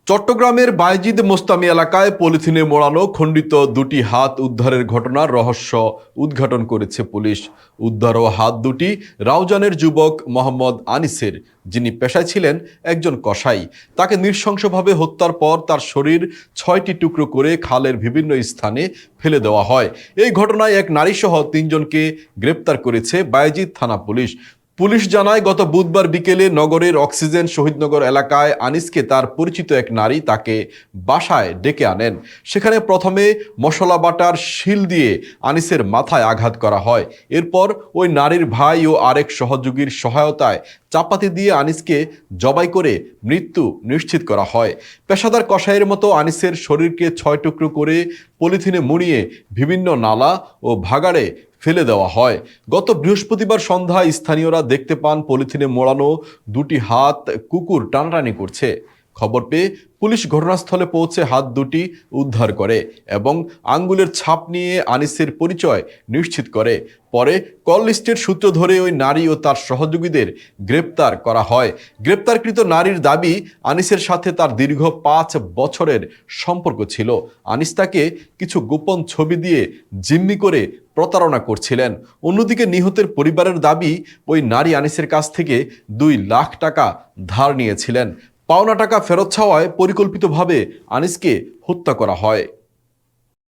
চট্টগ্রামের বায়েজিদ মোস্তামি এলাকায় পলিথিনে মোড়ানো খণ্ডিত দুটি হাত উদ্ধারের ঘটনার রহস্য উদ্ঘাটন করেছে পুলিশ। উদ্ধার ও হাত দুটি রাউজানের যুবক মোহাম্মদ আনিসের, যিনি পেশায় ছিলেন একজন কসাই। তাকে নৃশংসভাবে হত্যার পর তার শরীর ৬টি টুকরো করে খালের বিভিন্ন স্থানে ফেলে দেওয়া হয়। এই ঘটনায় এক নারীসহ ৩জনকে গ্রেপ্তার করেছে বায়েজিদ থানা পুলিশ। পুলিশ জানায়, গত বুধবার বিকেলে নগরের অক্সিজেন শহীদনগর এলাকায় আনিসকে তার পরিচিত এক নারী তাকে বাসায় ডেকে আনেন। সেখানে প্রথমে মশলা বাটার শিল দিয়ে আনিসের মাথায় আঘাত করা হয়। এরপর ওই নারীর ভাই ও আরেক সহযোগীর সহায়তায় চাপাতি দিয়ে আনিসকে জবাই করে মৃত্যু নিশ্চিত করা হয়। পেশাদার কসাইয়ের মতো আনিসের শরীরকে ৬ টুকরো করে পলিথিনে মুড়িয়ে বিভিন্ন নালা ও ভাগাড়ে ফেলে দেওয়া হয়। গত বৃহস্পতিবার সন্ধ্যায় স্থানীয়রা দেখতে পান পলিথিনে মোড়ানো দুটি হাত কুকুর টানাটানি করছে। খবর পেয়ে পুলিশ ঘটনাস্থলে পৌঁছে হাত দুটি উদ্ধার করে এবং আঙ্গুলের ছাপ নিয়ে আনিসের পরিচয় নিশ্চিত করে। পরে কল লিস্টের সূত্র ধরে ওই নারী ও তার সহযোগীদের গ্রেপ্তার করা হয়। গ্রেপ্তারকৃত নারীর দাবি, আনিসের সাথে তার দীর্ঘ ৫ বছরের সম্পর্ক ছিল। আনিস তাকে কিছু গোপন ছবি দিয়ে জিম্মি করে প্রতারণা করছিলেন। অন্যদিকে নিহতের পরিবারের দাবি, ওই নারী আনিসের কাছ থেকে ২ লাখ টাকা ধার নিয়েছিলেন। পাওনা টাকা ফেরত চাওয়ায় পরিকল্পিতভাবে আনিসকে হত্যা করা হয়।